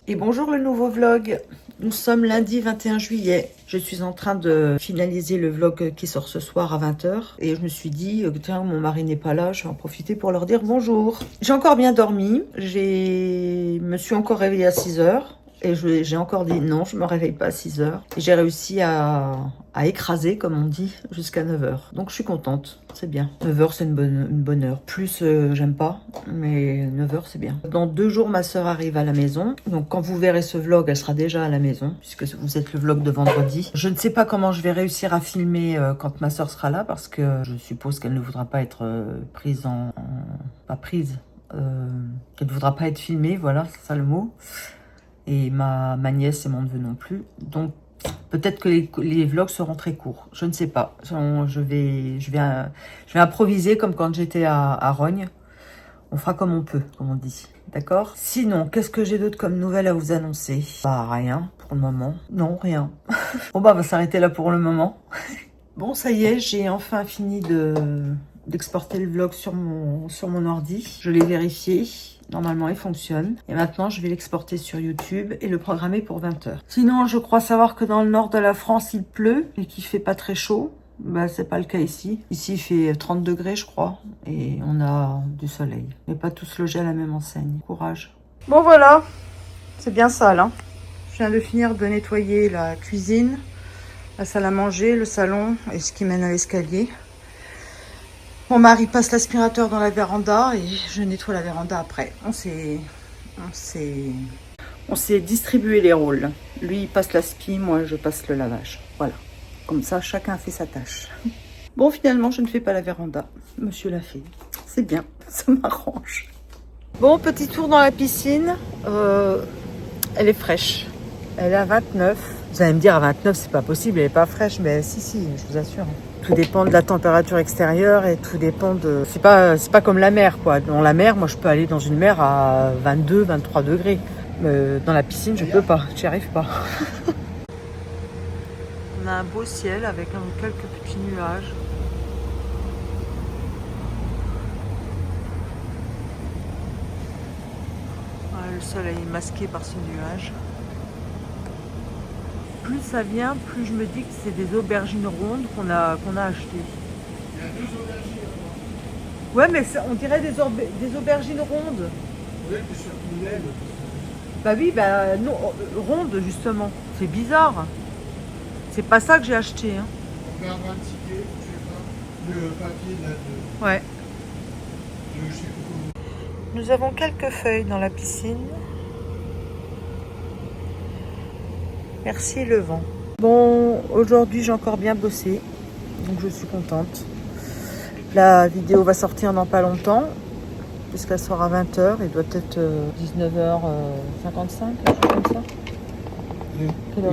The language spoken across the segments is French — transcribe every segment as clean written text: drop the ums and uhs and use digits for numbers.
Et bonjour le nouveau vlog. Nous sommes lundi 21 juillet. Je suis en train de finaliser le vlog qui sort ce soir à 20 h. Et je me suis dit, tiens, mon mari n'est pas là, je vais en profiter pour leur dire bonjour. J'ai encore bien dormi. Me suis encore réveillée à 6 h. Et j'ai encore dit non, je me réveille pas à 6 h. Et j'ai réussi à écraser, comme on dit, jusqu'à 9 h. Donc je suis contente, c'est bien. 9 h, c'est une bonne heure. Plus, j'aime pas, mais 9 h, c'est bien. Dans 2 jours, ma soeur arrive à la maison. Donc quand vous verrez ce vlog, elle sera déjà à la maison, puisque vous êtes le vlog de vendredi. Je ne sais pas comment je vais réussir à filmer quand ma soeur sera là, parce que je suppose qu'elle ne voudra pas être prise pas prise, qu'elle ne voudra pas être filmée, voilà, c'est ça le mot. Et ma nièce et mon neveu non plus. Donc, peut-être que les vlogs seront très courts. Je ne sais pas. Je vais improviser comme quand j'étais à Rognes. On fera comme on peut, comme on dit. D'accord? Sinon, qu'est-ce que j'ai d'autre comme nouvelle à vous annoncer? Bah, rien pour le moment. Non, rien. Bon, bah, on va s'arrêter là pour le moment. Bon, ça y est, j'ai enfin fini d'exporter le vlog sur mon ordi. Je l'ai vérifié. Normalement, il fonctionne. Et maintenant, je vais l'exporter sur YouTube et le programmer pour 20 h. Sinon, je crois savoir que dans le nord de la France, il pleut et qu'il fait pas très chaud. Bah, c'est pas le cas ici. Ici, il fait 30 degrés, je crois. Et on a du soleil. Mais pas tous logés à la même enseigne. Courage. Bon, voilà. C'est bien sale, hein. Je viens de finir de nettoyer la cuisine, la salle à manger, le salon et ce qui mène à l'escalier. Mon mari passe l'aspirateur dans la véranda et je nettoie la véranda après. On s'est distribué les rôles. Lui, il passe l'aspi, moi, je passe le lavage. Voilà. Comme ça, chacun fait sa tâche. Bon, finalement, je ne fais pas la véranda. Monsieur l'a fait. C'est bien, ça m'arrange. Bon, petit tour dans la piscine. Elle est fraîche. Elle est à 29. Vous allez me dire, à 29, c'est pas possible, elle est pas fraîche. Mais si, je vous assure. Tout dépend de la température extérieure et tout dépend de... C'est pas comme la mer, quoi. Dans la mer, moi, je peux aller dans une mer à 22, 23 degrés. Dans la piscine, je peux pas. J'y arrive pas. On a un beau ciel avec quelques petits nuages. Ouais, le soleil est masqué par ce nuage. Plus ça vient, plus je me dis que c'est des aubergines rondes qu'on a achetées. Il y a 2 aubergines. Ouais, mais on dirait des aubergines rondes. Oui, mais sur une aile. Bah oui, bah non, rondes justement. C'est bizarre. C'est pas ça que j'ai acheté. Hein. On perdra le ticket, je sais pas, le papier là de... Ouais. Je sais pas comment. Nous avons quelques feuilles dans la piscine. Merci le vent. Bon, aujourd'hui j'ai encore bien bossé, donc je suis contente. La vidéo va sortir dans pas longtemps, puisqu'elle sort à 20 h. Il doit être 19h55, quelque chose comme ça. Oui,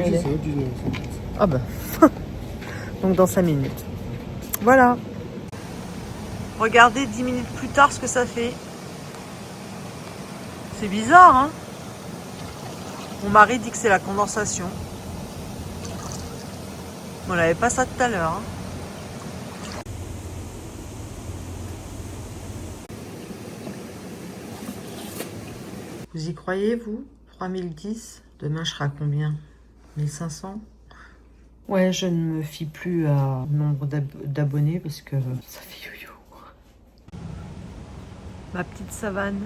c'est ça, 19h55. Ah bah, donc dans 5 minutes. Voilà. Regardez 10 minutes plus tard ce que ça fait. C'est bizarre, hein? Mon mari dit que c'est la condensation. On n'avait pas ça tout à l'heure. Hein. Vous y croyez, vous? 3010? Demain, je serai à combien? 1500? Ouais, je ne me fie plus au nombre d'abonnés parce que ça fait yo-yo. Ma petite savane.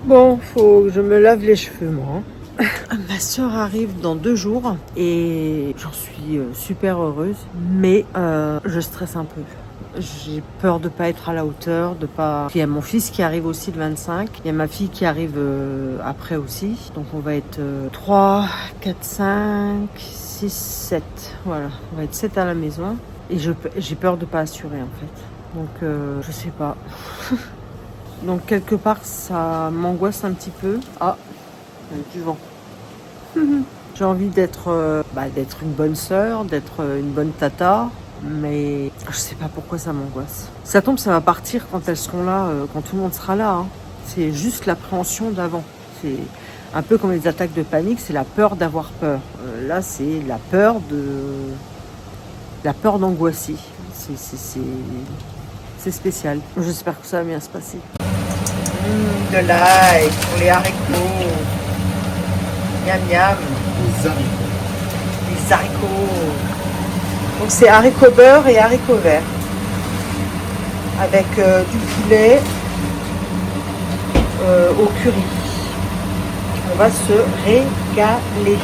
Bon, faut que je me lave les cheveux, moi. Ma soeur arrive dans 2 jours et j'en suis super heureuse, mais je stresse un peu. J'ai peur de pas être à la hauteur, de pas... Il y a mon fils qui arrive aussi le 25, il y a ma fille qui arrive après aussi, donc on va être 3, 4, 5, 6, 7, voilà, on va être 7 à la maison et j'ai peur de pas assurer en fait, donc je sais pas. Donc quelque part ça m'angoisse un petit peu. Ah, il y a du vent. J'ai envie d'être une bonne sœur, d'être une bonne tata, mais je sais pas pourquoi ça m'angoisse. Ça tombe, ça va partir quand elles seront là, quand tout le monde sera là. Hein. C'est juste l'appréhension d'avant. Un peu comme les attaques de panique, c'est la peur d'avoir peur. Là, c'est la peur d'angoisser. C'est spécial. J'espère que ça va bien se passer. De l'ail pour les haricots. Miam miam. Les haricots. Les haricots. Donc c'est haricots beurre et haricots verts. Avec du poulet au curry. On va se régaler.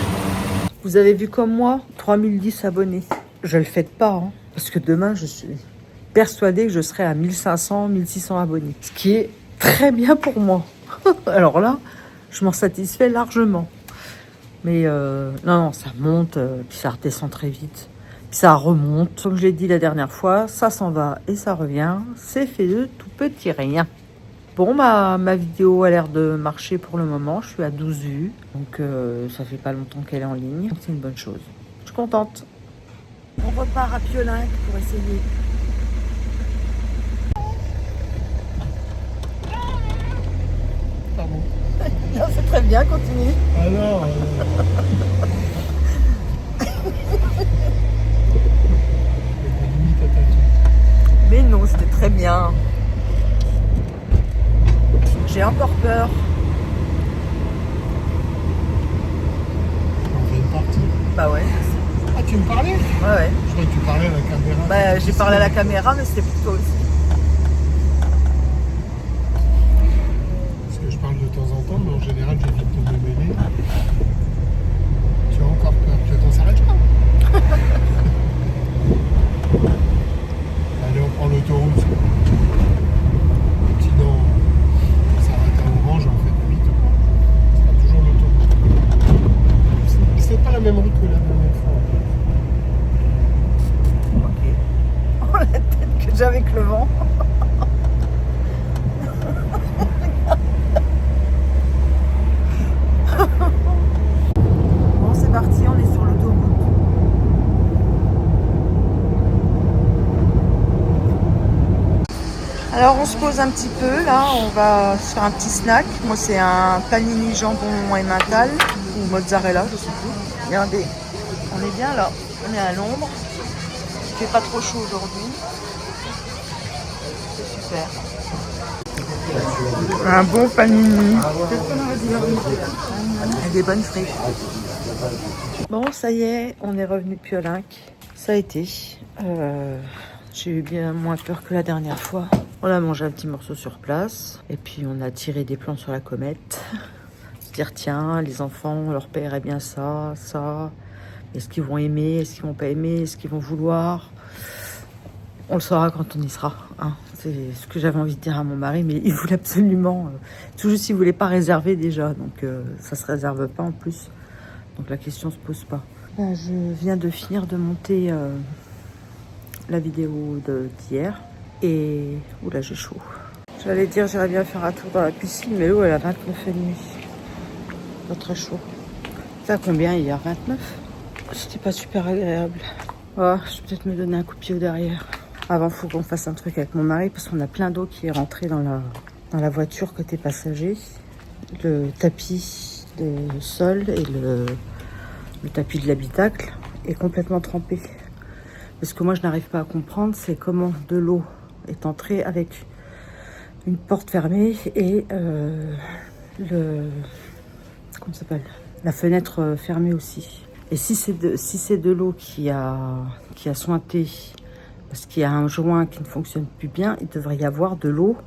Vous avez vu comme moi, 3010 abonnés. Je le fête pas, hein, parce que demain, je suis persuadée que je serai à 1500, 1600 abonnés. Ce qui est très bien pour moi. Alors là, je m'en satisfais largement. Mais non, ça monte, puis ça redescend très vite. Puis ça remonte. Comme je l'ai dit la dernière fois, ça s'en va et ça revient. C'est fait de tout petit rien. Bon, ma vidéo a l'air de marcher pour le moment. Je suis à 12 vues. Donc, ça fait pas longtemps qu'elle est en ligne. Donc, c'est une bonne chose. Je suis contente. On repart à Piolinc pour essayer. Pardon. Non, c'est très bien, continue. Alors. Mais non, c'était très bien. J'ai encore peur. On vient de partir. Bah ouais. Ah, tu me parlais? Ouais. Je croyais que tu parlais à la caméra. Bah, j'ai parlé à la caméra, mais c'était pour toi aussi. Parce que je parle de temps en temps, mais en général, j'évite de me mêler. Tu as encore peur. On s'arrête là. Allez, on prend l'autoroute. Sinon, on s'arrête à Orange, on fait demi-tour. Ce sera toujours l'autoroute. C'est pas la même route que la dernière fois. Ok. Oh, la tête que j'ai avec le vent. Bon, c'est parti, on est sur l'autoroute. Alors on se pose un petit peu, là, on va se faire un petit snack. Moi c'est un panini jambon et mental, ou mozzarella, je sais plus. Regardez, on est bien là, on est à l'ombre. Il fait pas trop chaud aujourd'hui. C'est super. Un bon panini. Et des bonnes frites. Bon, ça y est, on est revenu de Piolinc. Ça a été. J'ai eu bien moins peur que la dernière fois. On a mangé un petit morceau sur place. Et puis on a tiré des plans sur la comète. Se dire, tiens, les enfants, on leur paierait bien ça, ça. Est-ce qu'ils vont aimer? Est-ce qu'ils vont pas aimer? Est-ce qu'ils vont vouloir? On le saura quand on y sera. Hein. C'est ce que j'avais envie de dire à mon mari, mais il voulait absolument... tout juste, il voulait pas réserver déjà. Donc ça se réserve pas en plus. Donc la question se pose pas. Là, je viens de finir de monter la vidéo d'hier. Et oula, j'ai chaud. J'allais dire j'irais bien faire un tour dans la piscine, mais l'eau elle a 29,5. Pas très chaud. Ça combien hier? 29? C'était pas super agréable. Oh, je vais peut-être me donner un coup de pied au derrière. Avant, il faut qu'on fasse un truc avec mon mari parce qu'on a plein d'eau qui est rentrée dans la voiture côté passager. Le tapis de sol et le tapis de l'habitacle est complètement trempé. Parce que moi, je n'arrive pas à comprendre, c'est comment de l'eau est entrée avec une porte fermée et comment ça s'appelle, la fenêtre fermée aussi. Et si c'est de l'eau qui a sointé parce qu'il y a un joint qui ne fonctionne plus bien, il devrait y avoir de l'eau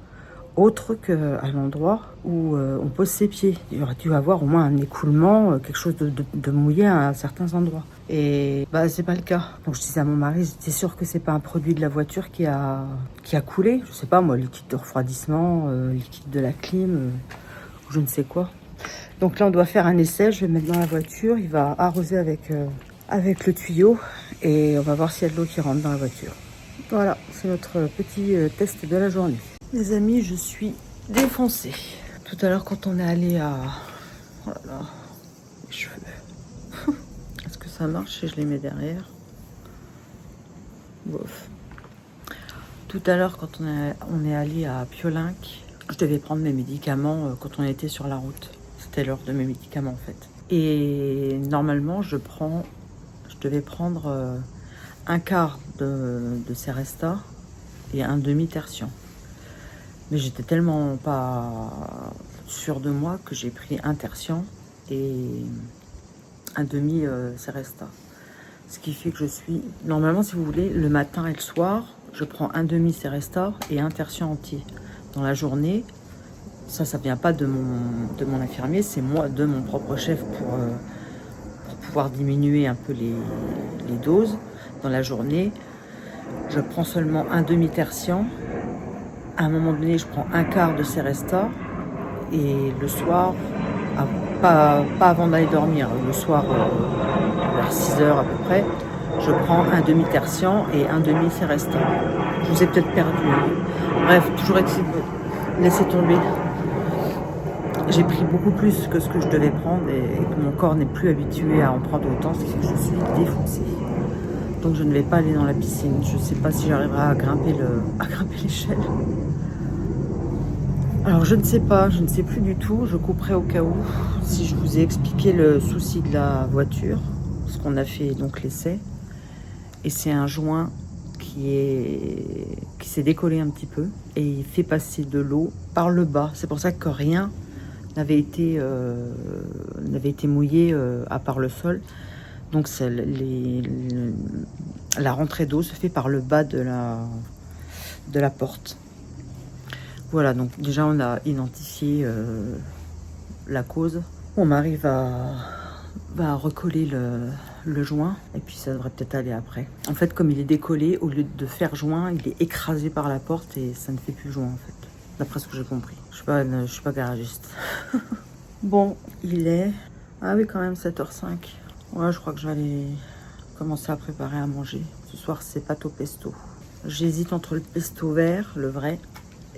autre qu'à l'endroit où on pose ses pieds. Il aurait dû avoir au moins un écoulement, quelque chose de mouillé à certains endroits. Et bah c'est pas le cas. Donc je disais à mon mari, j'étais sûre que c'est pas un produit de la voiture qui a coulé. Je sais pas moi, liquide de refroidissement, liquide de la clim, je ne sais quoi. Donc là on doit faire un essai, je vais le mettre dans la voiture, il va arroser avec le tuyau et on va voir s'il y a de l'eau qui rentre dans la voiture. Voilà, c'est notre petit test de la journée. Les amis, je suis défoncée. Tout à l'heure, quand on est allé à... Oh là là, mes cheveux. Est-ce que ça marche si je les mets derrière? Bof. Tout à l'heure, quand on est allé à Piolinc, je devais prendre mes médicaments quand on était sur la route. c'était l'heure de mes médicaments en fait. Et normalement, je devais prendre un quart de Seresta et un demi-tertian. Mais j'étais tellement pas sûre de moi que j'ai pris un tertian et un demi Seresta. Ce qui fait que je suis... Normalement, si vous voulez, le matin et le soir, je prends un demi Seresta et un tertian entier. Dans la journée, ça vient pas de mon infirmier, c'est moi, de mon propre chef pour pouvoir diminuer un peu les doses. Dans la journée, je prends seulement un demi tertian. À un moment donné, je prends un quart de Seresta. Et le soir, pas avant d'aller dormir, le soir, vers 6 heures à peu près, je prends un demi tertian et un demi Seresta. Je vous ai peut-être perdu. Bref, toujours est-il de laisser tomber. J'ai pris beaucoup plus que ce que je devais prendre et que mon corps n'est plus habitué à en prendre autant, ce qui fait que je suis défoncée. Donc je ne vais pas aller dans la piscine. Je ne sais pas si j'arriverai à grimper l'échelle. Alors je ne sais pas, je ne sais plus du tout. Je couperai au cas où si je vous ai expliqué le souci de la voiture, parce qu'on a fait donc l'essai. Et c'est un joint qui s'est décollé un petit peu et il fait passer de l'eau par le bas. C'est pour ça que rien n'avait été mouillé à part le sol. Donc la rentrée d'eau se fait par le bas de la porte. Voilà, donc déjà on a identifié la cause. Mon mari va recoller le joint et puis ça devrait peut-être aller après. En fait, comme il est décollé, au lieu de faire joint, il est écrasé par la porte et ça ne fait plus joint en fait. D'après ce que j'ai compris. Je suis pas garagiste. Bon, il est... Ah oui, quand même, 7h05. Ouais, je crois que je vais aller commencer à préparer à manger. Ce soir, c'est pâte au pesto. J'hésite entre le pesto vert, le vrai,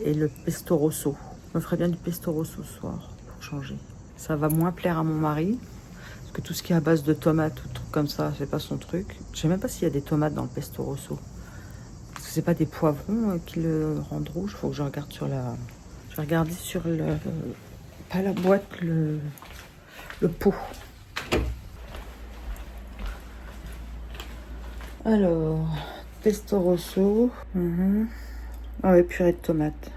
et le pesto rosso. Je me ferais bien du pesto rosso ce soir, pour changer. Ça va moins plaire à mon mari, parce que tout ce qui est à base de tomates ou trucs comme ça, c'est pas son truc. Je sais même pas s'il y a des tomates dans le pesto rosso. Parce que c'est pas des poivrons qui le rendent rouge. Faut que je regarde sur la... Je vais regarder sur le... Pas la boîte, le pot. Alors, pesto rosso. Ah ouais, purée de tomates.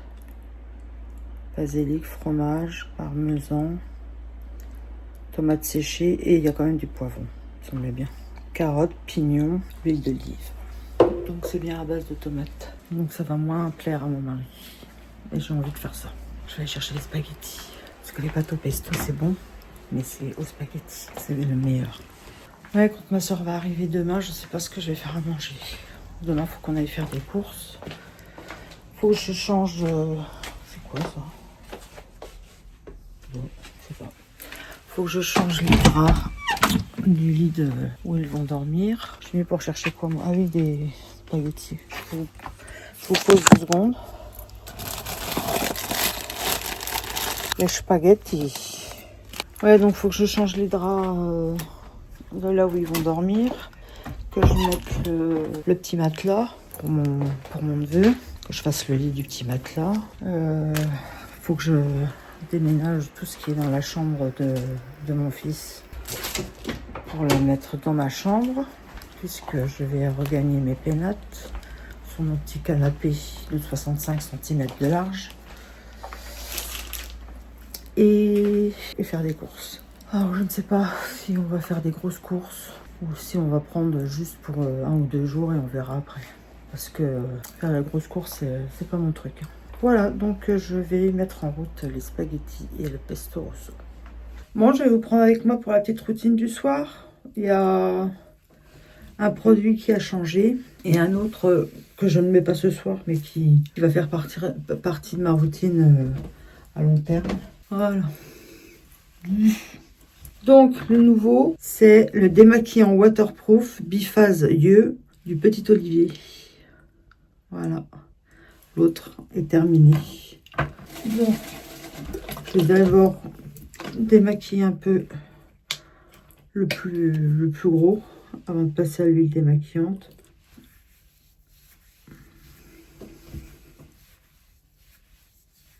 Basilic, fromage, parmesan, tomates séchées et il y a quand même du poivron. Ça me semblait bien. Carottes, pignons, huile d'olive. Donc c'est bien à base de tomates. Donc ça va moins plaire à mon mari. Et j'ai envie de faire ça. Je vais aller chercher les spaghettis. Parce que les pâtes au pesto c'est bon, mais c'est aux spaghettis, c'est le meilleur. Ouais, quand ma soeur va arriver demain, je sais pas ce que je vais faire à manger. Demain, faut qu'on aille faire des courses. Faut que je change... C'est quoi ça? Bon, je sais pas. Faut que je change les draps du lit où ils vont dormir. Je suis venue pour chercher quoi moi? Ah oui, des spaghettis. Je vous pose 2 secondes. Les spaghettis. Ouais, donc faut que je change les draps de là où ils vont dormir. Que je mette le petit matelas pour mon neveu. Que je fasse le lit du petit matelas. Faut que je déménage tout ce qui est dans la chambre de mon fils pour le mettre dans ma chambre, puisque je vais regagner mes pénates sur mon petit canapé de 65 cm de large et faire des courses. Alors je ne sais pas si on va faire des grosses courses ou si on va prendre juste pour 1 ou 2 jours et on verra après, parce que faire la grosse course c'est pas mon truc. Voilà, donc je vais mettre en route les spaghettis et le pesto rosso. Bon, je vais vous prendre avec moi pour la petite routine du soir. Il y a un produit qui a changé et un autre que je ne mets pas ce soir, mais qui va faire partie de ma routine à long terme. Voilà. Donc, le nouveau, c'est le démaquillant waterproof biphase yeux du Petit Olivier. Voilà. L'autre est terminé. Bon, je vais d'abord démaquiller un peu le plus gros avant de passer à l'huile démaquillante.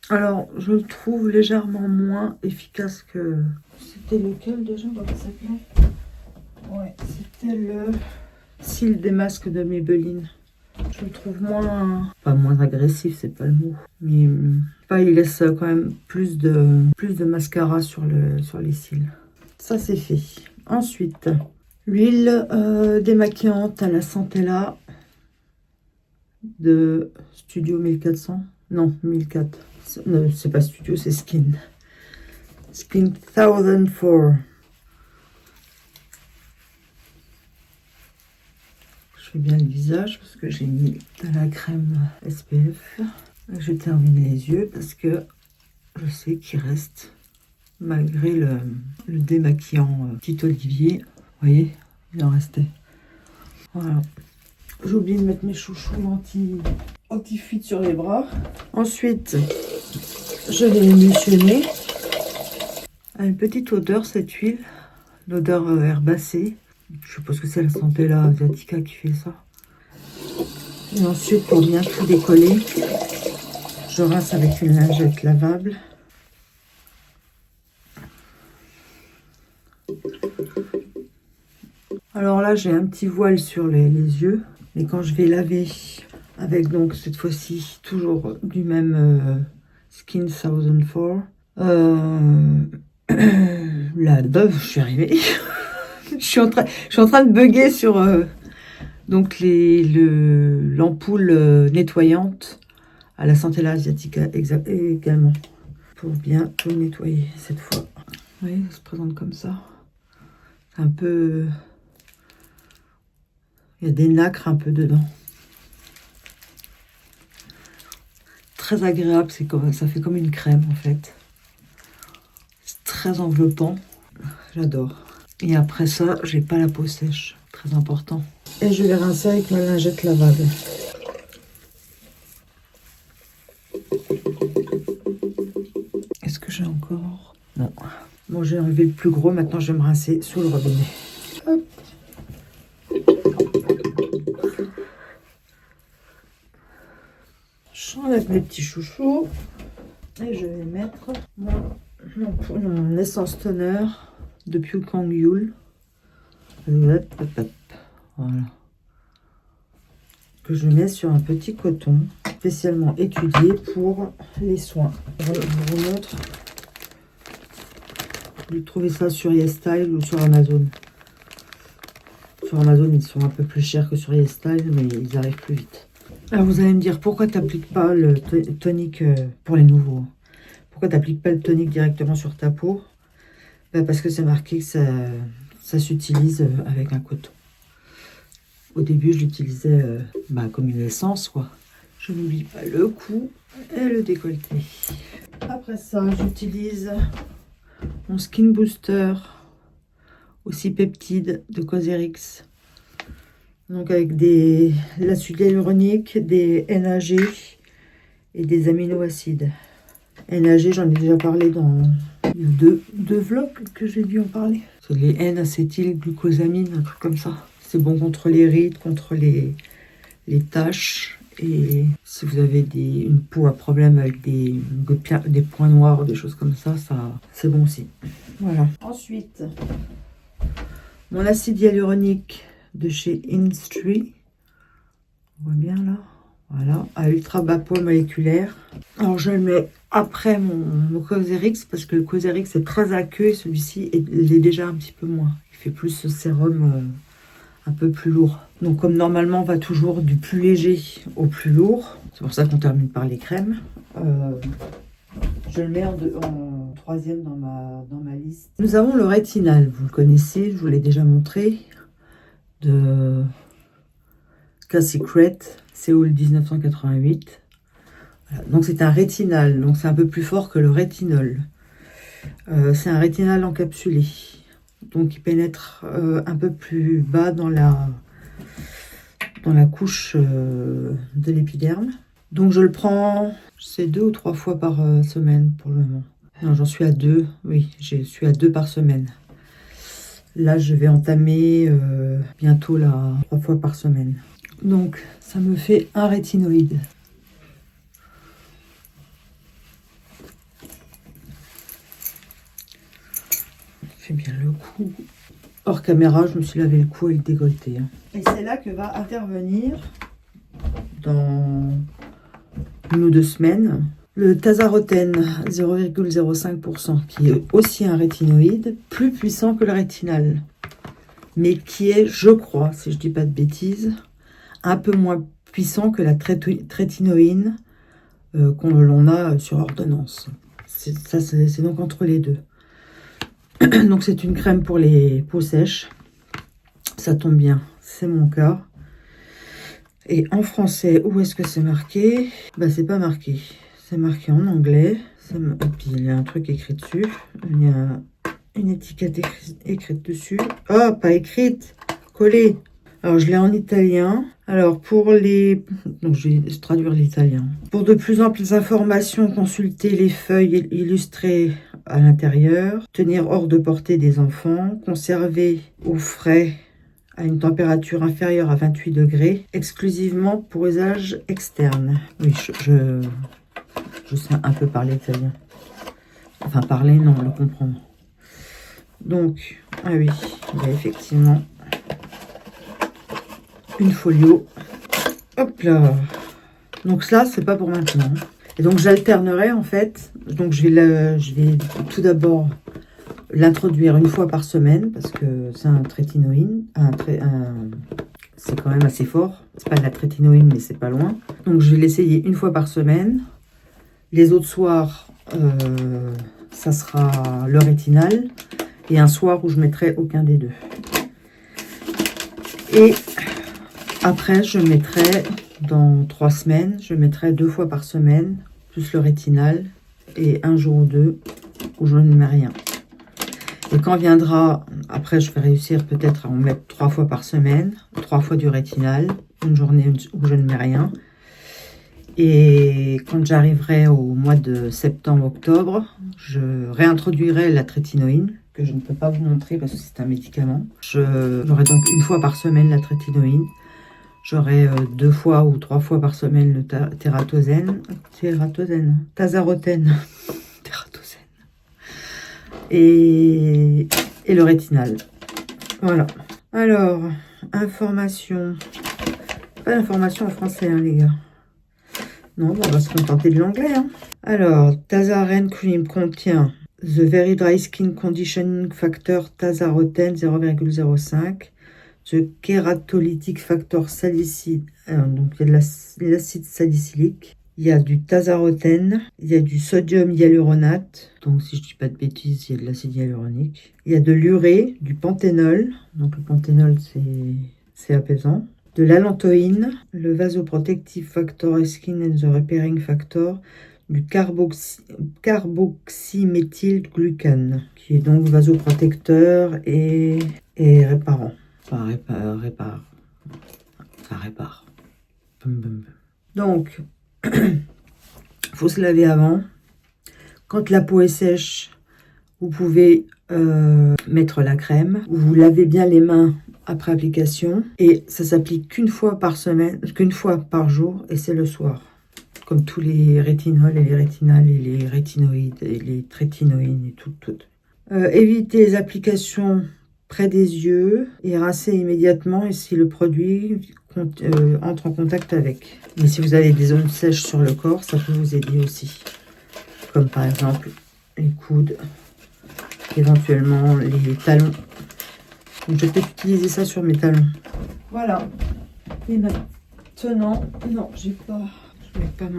Alors, je le trouve légèrement moins efficace que... C'était lequel déjà? Comment ça s'appelait? Ouais, c'était le cils des masques de Maybelline. Je le trouve moins... Pas moins agressif, c'est pas le mot. Mais pas, il laisse quand même plus de mascara sur les cils. Ça, c'est fait. Ensuite, l'huile démaquillante à la Centella de Studio 1400. Non, 1004. Non, c'est pas Studio, c'est Skin. Skin 1004. Je fais bien le visage parce que j'ai mis de la crème SPF. Je termine les yeux parce que je sais qu'il reste, malgré le démaquillant Petit Olivier, vous voyez, il en restait. Voilà. J'ai oublié de mettre mes chouchous anti-fuite sur les bras. Ensuite, je vais l'émulsionner. Elle a une petite odeur, cette huile, l'odeur herbacée. Je suppose que c'est la Centella asiatica qui fait ça. Et ensuite, pour bien tout décoller, je rince avec une lingette lavable. Alors là, j'ai un petit voile sur les yeux. Mais quand je vais laver avec, donc cette fois-ci, toujours du même Skin 1004. Là, je suis arrivée. je suis en train de bugger sur donc l'ampoule nettoyante à la Centella asiatica également. Pour bien tout nettoyer cette fois. Vous voyez, ça se présente comme ça. C'est un peu... Il y a des nacres un peu dedans. Très agréable, ça fait comme une crème en fait. C'est très enveloppant. J'adore. Et après ça, j'ai pas la peau sèche. Très important. Et je vais rincer avec ma lingette lavable. Est-ce que j'ai encore? Non. Bon, j'ai enlevé le plus gros. Maintenant, je vais me rincer sous le robinet. Hop. J'enlève mes petits chouchous. Et je vais mettre mon essence toner de Pyukang Yule. Voilà. Que je mets sur un petit coton spécialement étudié pour les soins. Je vous montre. Vous trouvez ça sur YesStyle ou sur Amazon. Sur Amazon, ils sont un peu plus chers que sur YesStyle, mais ils arrivent plus vite. Alors vous allez me dire, pourquoi tu n'appliques pas le tonique pour les nouveaux? Pourquoi tu n'appliques pas le tonique directement sur ta peau? Parce que c'est marqué que ça s'utilise avec un coton. Au début, je l'utilisais comme une essence, quoi. Je n'oublie pas le cou et le décolleté. Après ça, j'utilise mon Skin Booster, aussi peptide de Cosrx. Donc avec de l'acide hyaluronique, des NAG et des aminoacides. NAG, j'en ai déjà parlé dans deux vlogs que j'ai dû en parler. C'est les N-acétylglucosamine, un truc comme ça. C'est bon contre les rides, contre les taches. Et si vous avez une peau à problème avec des points noirs, des choses comme ça, c'est bon aussi. Voilà. Ensuite, mon acide hyaluronique de chez Instri. On voit bien là. Voilà, à ultra bas poids moléculaire. Alors je le mets après mon Cosrx parce que le Cosrx est très aqueux et celui-ci l'est déjà un petit peu moins. Il fait plus ce sérum un peu plus lourd. Donc comme normalement on va toujours du plus léger au plus lourd, c'est pour ça qu'on termine par les crèmes. Je le mets en troisième dans ma liste. Nous avons le rétinal, vous le connaissez, je vous l'ai déjà montré, de K-Secret, Séoul 1988. Voilà. Donc c'est un rétinal, donc c'est un peu plus fort que le rétinol. C'est un rétinal encapsulé, donc il pénètre un peu plus bas dans la couche de l'épiderme. Donc je le prends, c'est 2 ou 3 fois par semaine pour le moment. Non, j'en suis à 2, oui, je suis à 2 par semaine. Là, je vais entamer bientôt 3 fois par semaine. Donc, ça me fait un rétinoïde. fait bien le coup. Hors caméra, je me suis lavé le cou et le décolleté. Et c'est là que va intervenir, dans 1 ou 2 semaines, le Tazarotène 0,05%, qui est aussi un rétinoïde, plus puissant que le rétinal, mais qui est, je crois, si je dis pas de bêtises, un peu moins puissant que la trétinoïne qu'on l'on a sur ordonnance. C'est donc entre les deux. Donc c'est une crème pour les peaux sèches. Ça tombe bien, c'est mon cas. Et en français, où est-ce que c'est marqué? Bah c'est pas marqué. C'est marqué en anglais. Et puis il y a un truc écrit dessus. Il y a une étiquette écrite dessus. Oh, pas écrite, collée. Alors je l'ai en italien. Alors pour les... Donc je vais traduire l'italien. Pour de plus amples informations, consultez les feuilles illustrées à l'intérieur. Tenir hors de portée des enfants. Conserver au frais à une température inférieure à 28 degrés. Exclusivement pour usage externe. Oui, je sais un peu parler italien. Enfin parler, non, le comprendre. Donc, ah oui, il y a effectivement une folio. Hop là. Donc ça, c'est pas pour maintenant. Et donc j'alternerai en fait. Donc je vais tout d'abord l'introduire 1 fois par semaine parce que c'est un trétinoïne. C'est quand même assez fort. C'est pas de la trétinoïne, mais c'est pas loin. Donc je vais l'essayer 1 fois par semaine. Les autres soirs, ça sera le rétinal. Et un soir où je mettrai aucun des deux. Et après, je mettrai, dans 3 semaines, je mettrai 2 fois par semaine, plus le rétinal, et 1 jour ou 2 où je ne mets rien. Et quand viendra, après je vais réussir peut-être à en mettre 3 fois par semaine, 3 fois du rétinal, une journée où je ne mets rien. Et quand j'arriverai au mois de septembre-octobre, je réintroduirai la trétinoïne, que je ne peux pas vous montrer parce que c'est un médicament. J'aurai donc 1 fois par semaine la trétinoïne. J'aurai 2 fois ou 3 fois par semaine le Tazarotène. Et le rétinal. Voilà. Alors, information. Pas d'information en français, hein, les gars. Non, on va se contenter de l'anglais. Hein. Alors, Tazarotène Cream contient The Very Dry Skin Conditioning Factor Tazarotène 0,05. The Keratolytic Factor salicylate. Donc, il y a de l'acide salicylique. Il y a du Tazarotène. Il y a du sodium hyaluronate. Donc, si je ne dis pas de bêtises, il y a de l'acide hyaluronique. Il y a de l'urée, du panthénol. Donc, le panthénol, c'est apaisant. De l'allantoïne, le vasoprotective factor skin and the repairing factor, du carboxyméthylglucane, qui est donc vasoprotecteur et réparant. Enfin, répare. Donc, faut se laver avant. Quand la peau est sèche, vous pouvez mettre la crème. Vous lavez bien les mains après application. Et ça s'applique qu'une fois par semaine, qu'une fois par jour, et c'est le soir. Comme tous les rétinols et les rétinales et les rétinoïdes et les trétinoïnes et tout. Évitez les applications près des yeux et rincez immédiatement et si le produit entre en contact avec. Mais si vous avez des zones sèches sur le corps, ça peut vous aider aussi. Comme par exemple les coudes, éventuellement les talons. Donc je vais peut-être utiliser ça sur mes talons. Voilà. Et maintenant, non, j'ai pas... Je mets pas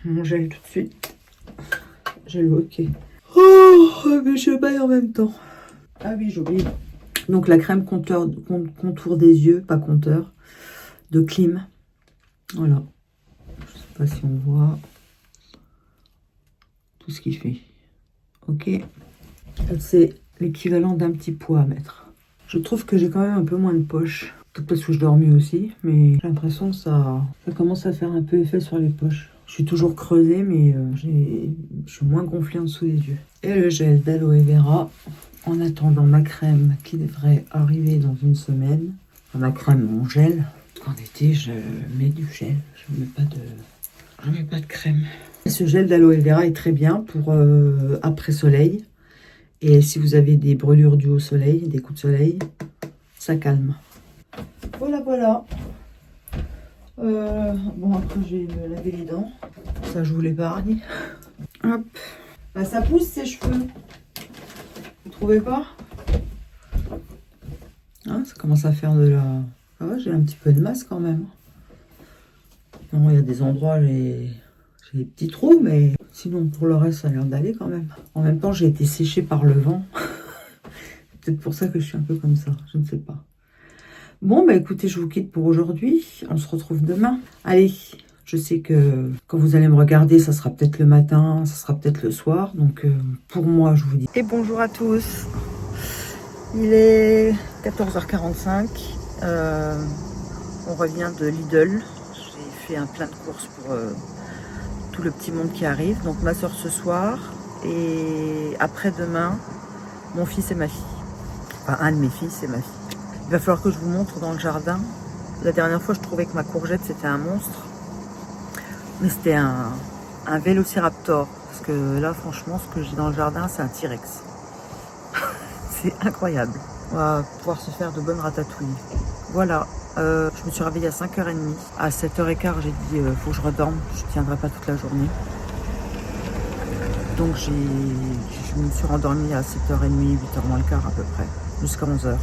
mon gel tout de suite. Gel ok. Oh, mais je baille en même temps. Ah oui, j'oublie. Donc la crème contour des yeux, pas compteur, de Klim. Voilà. Je sais pas si on voit tout ce qu'il fait. Ok. C'est l'équivalent d'un petit poids à mettre. Je trouve que j'ai quand même un peu moins de poches. Peut-être parce que je dors mieux aussi, mais j'ai l'impression que ça commence à faire un peu effet sur les poches. Je suis toujours creusée, mais je suis moins gonflée en dessous des yeux. Et le gel d'aloe vera, en attendant ma crème qui devrait arriver dans 1 semaine. Enfin, ma crème, mon gel. En été, je mets du gel, je mets pas de crème. Et ce gel d'aloe vera est très bien pour après soleil. Et si vous avez des brûlures dues au soleil, des coups de soleil, ça calme. Voilà, voilà. Bon, après, je vais me laver les dents. Ça, je vous l'épargne. Hop. Bah, ça pousse ses cheveux. Vous trouvez pas? Ah, ça commence à faire de la... Ah ouais, j'ai un petit peu de masse quand même. Non, il y a des endroits, j'ai des petits trous, mais sinon, pour le reste, ça a l'air d'aller quand même. En même temps, j'ai été séchée par le vent. Peut-être pour ça que je suis un peu comme ça, je ne sais pas. Bon, bah écoutez, je vous quitte pour aujourd'hui. On se retrouve demain. Allez, je sais que quand vous allez me regarder, ça sera peut-être le matin, ça sera peut-être le soir. Donc, pour moi, je vous dis... Et bonjour à tous. Il est 14h45. On revient de Lidl. J'ai fait un plein de courses pour tout le petit monde qui arrive. Donc, ma soeur ce soir. Et après-demain, mon fils et ma fille. Enfin, un de mes fils et ma fille. Il va falloir que je vous montre dans le jardin. La dernière fois, je trouvais que ma courgette, c'était un monstre. Mais c'était un vélociraptor. Parce que là, franchement, ce que j'ai dans le jardin, c'est un T-Rex. C'est incroyable. On va pouvoir se faire de bonnes ratatouilles. Voilà. Je me suis réveillée à 5h30. À 7h15, j'ai dit, faut que je redorme. Je ne tiendrai pas toute la journée. Donc, je me suis rendormie à 7h30, 8h moins le quart à peu près. Jusqu'à 11h.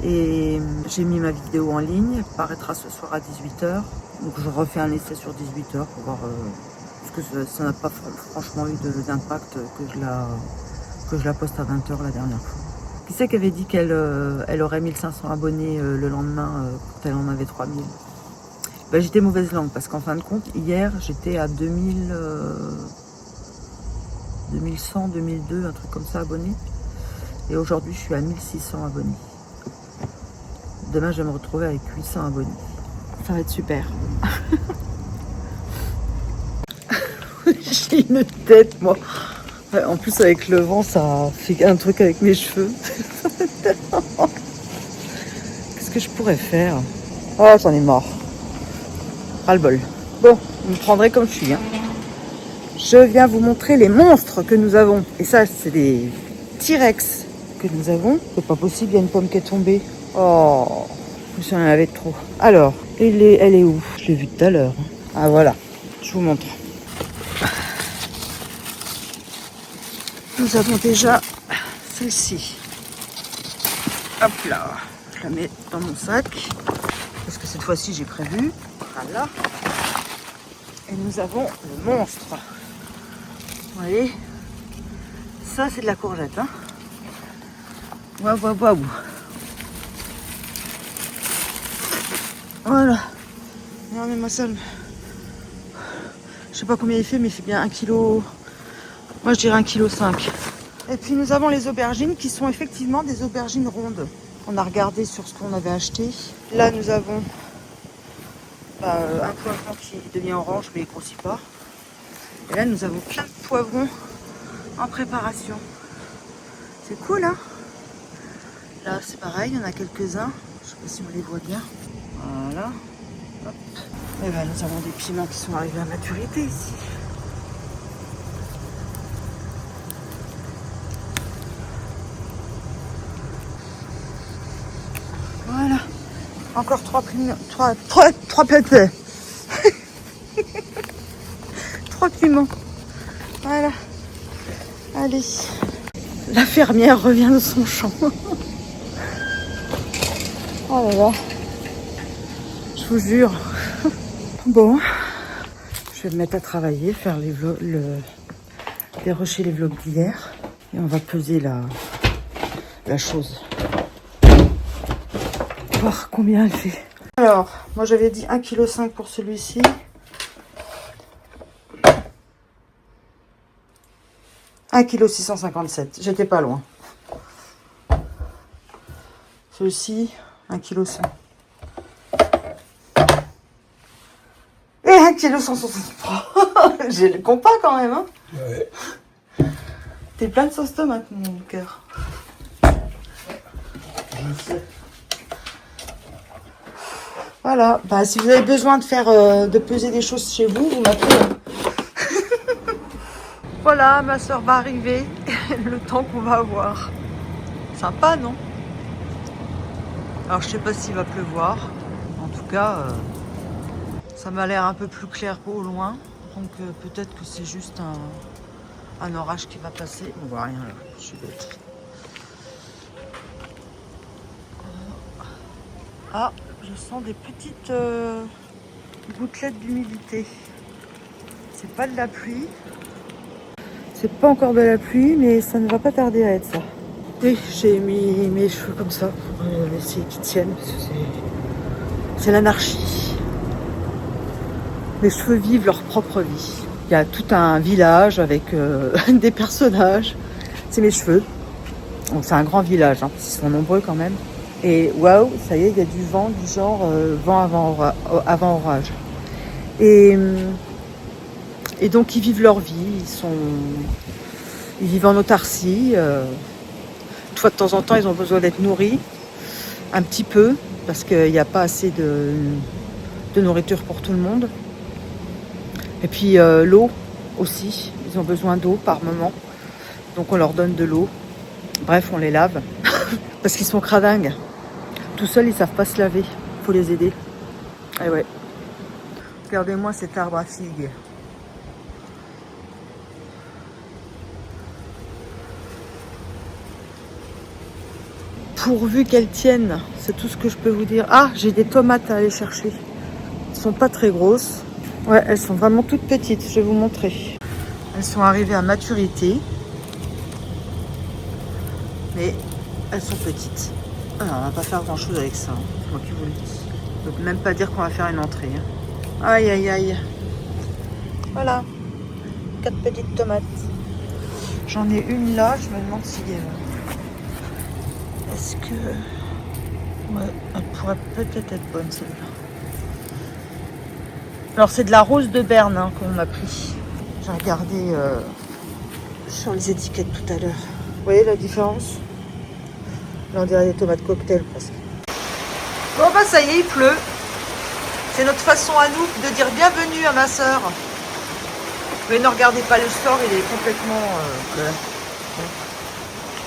Et j'ai mis ma vidéo en ligne, elle paraîtra ce soir à 18h. Donc je refais un essai sur 18h pour voir, parce que ça n'a pas franchement eu d'impact que je la poste à 20h la dernière fois. Qui c'est qui avait dit qu'elle aurait 1500 abonnés le lendemain quand elle en avait 3000? Ben, j'étais mauvaise langue parce qu'en fin de compte, hier j'étais à 2100, 2002, un truc comme ça abonnés. Et aujourd'hui je suis à 1600 abonnés. Demain, je vais me retrouver avec 800 abonnés. Ça va être super. J'ai une tête, moi. En plus, avec le vent, ça fait un truc avec mes cheveux. Qu'est-ce que je pourrais faire? Oh, j'en ai marre. Ras-le-bol. Bon, vous me prendrez comme je suis. Hein. Je viens vous montrer les monstres que nous avons. Et ça, c'est des T-Rex que nous avons. C'est pas possible, il y a une pomme qui est tombée. Oh, je en avais trop. Alors, elle est où? Je l'ai vue tout à l'heure. Ah voilà, je vous montre. Nous avons déjà celle-ci. Hop là, je la mets dans mon sac. Parce que cette fois-ci, j'ai prévu. Voilà. Et nous avons le monstre. Vous voyez? Ça, c'est de la courgette. Hein. Waouh, waouh, waouh. Voilà. Regardez-moi ça. Je sais pas combien il fait, mais il fait bien 1 kg. Moi, je dirais 1,5 kg. Et puis, nous avons les aubergines qui sont effectivement des aubergines rondes. On a regardé sur ce qu'on avait acheté. Là, nous avons un poivron qui devient orange, mais il ne grossit pas. Et là, nous avons plein de poivrons en préparation. C'est cool, hein? Là, c'est pareil, il y en a quelques-uns. Je sais pas si on les voit bien. Voilà. Hop. Et ben, nous avons des piments qui sont arrivés à maturité ici. Voilà. Encore 3 piments. 3 pépés. 3 piments. Voilà. Allez. La fermière revient de son champ. Oh là là. Je vous jure. Bon. Je vais me mettre à travailler, faire les vlogs, dérocher les vlogs d'hier. Et on va peser la chose. Voir combien elle fait. Alors, moi j'avais dit 1,5 kg pour celui-ci. « 1,657 kg. J'étais pas loin. Celui-ci, 1,100 kg. Et 1,163 kg. J'ai le compas quand même. Hein. Ouais. T'es plein de sauce tomate, mon cœur. Je sais. Voilà. Bah, si vous avez besoin de faire, de peser des choses chez vous, vous m'appelez. Voilà, ma soeur va arriver. le temps qu'on va avoir. Sympa, non? Alors je sais pas s'il va pleuvoir. En tout cas, ça m'a l'air un peu plus clair au loin. Donc peut-être que c'est juste un orage qui va passer. On voit rien là, je suis bête. Ah, je sens des petites gouttelettes d'humidité. C'est pas de la pluie. C'est pas encore de la pluie, mais ça ne va pas tarder à être ça. Et j'ai mis mes cheveux comme ça pour essayer qu'ils tiennent, parce que c'est l'anarchie. Mes cheveux vivent leur propre vie. Il y a tout un village avec des personnages. C'est mes cheveux. Donc c'est un grand village, hein, parce qu'ils sont nombreux quand même. Et waouh, ça y est, il y a du vent, du genre vent avant orage. Et donc ils vivent leur vie, ils vivent en autarcie. Une fois de temps en temps, ils ont besoin d'être nourris, un petit peu, parce qu'il n'y a pas assez de nourriture pour tout le monde. Et puis l'eau aussi, ils ont besoin d'eau par moment, donc on leur donne de l'eau. Bref, on les lave, parce qu'ils sont cradingues. Tout seuls, ils savent pas se laver, faut les aider. Et ouais. Regardez-moi cet arbre à figues. Pourvu qu'elles tiennent, c'est tout ce que je peux vous dire. Ah, j'ai des tomates à aller chercher. Elles sont pas très grosses. Ouais, elles sont vraiment toutes petites, je vais vous montrer. Elles sont arrivées à maturité. Mais elles sont petites. Alors, on va pas faire grand chose avec ça, hein. C'est moi qui vous le dis. Je ne peux même pas dire qu'on va faire une entrée, hein. Aïe, aïe, aïe. Voilà. 4 petites tomates. J'en ai une là, je me demande si est-ce que... Ouais, elle pourrait peut-être être bonne celle-là. Alors c'est de la rose de Berne hein, qu'on m'a pris. J'ai regardé sur les étiquettes tout à l'heure. Vous voyez la différence? Là on dirait des tomates cocktail presque. Bon bah ça y est, il pleut. C'est notre façon à nous de dire bienvenue à ma sœur. Mais ne regardez pas le store, il est complètement...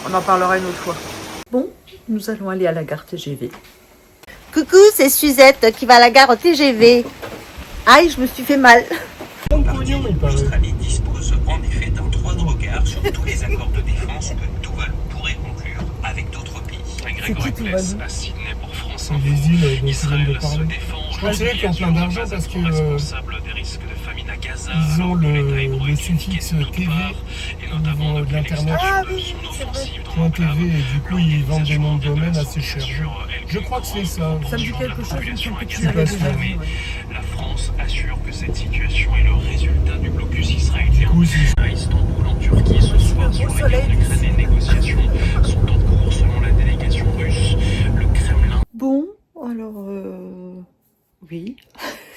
On en parlera une autre fois. Bon, nous allons aller à la gare TGV. Coucou, c'est Suzette qui va à la gare TGV. Aïe, je me suis fait mal. L'Australie dispose en effet d'un droit de regard sur tous les accords de défense que Tuvalu pourrait conclure avec d'autres pays. Grégory Pless à Sydney pour France Info. Les îles dont Israël ils se parler. défend Je crois aujourd'hui qu'ils ont plein d'argent parce que responsable des risques de famine à Gaza. ils ont le suffixe suffixe TV et notamment de depuis l'internet. l'extension de son offensive dans .tv l'enclave. et du coup ils vendent des noms de domaine L'organisation assez chers. Je crois que c'est ça. Ça me dit quelque chose, mais c'est Je suis pas sûr. La France assure que cette situation est le résultat du blocus israélien. À Istanbul, en Turquie, ce soir, sur la guerre d'Ukraine, les négociations sont en cours selon la délégation russe. Le Kremlin... Bon, alors oui,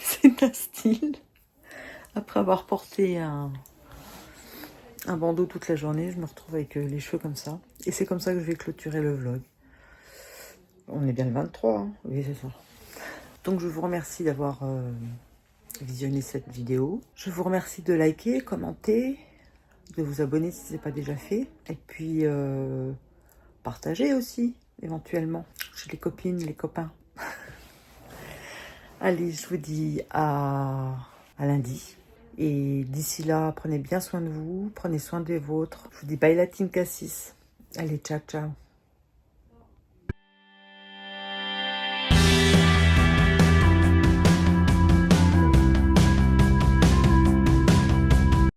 c'est un style. Après avoir porté un bandeau toute la journée, je me retrouve avec les cheveux comme ça. Et c'est comme ça que je vais clôturer le vlog. On est bien le 23, hein. Oui c'est ça. Donc je vous remercie d'avoir visionné cette vidéo. Je vous remercie de liker, commenter, de vous abonner si ce n'est pas déjà fait. Et puis partager aussi, éventuellement, chez les copines, les copains. Allez, je vous dis à lundi. Et d'ici là, prenez bien soin de vous, prenez soin des vôtres. Je vous dis bye la team Cassis. Allez, ciao, ciao.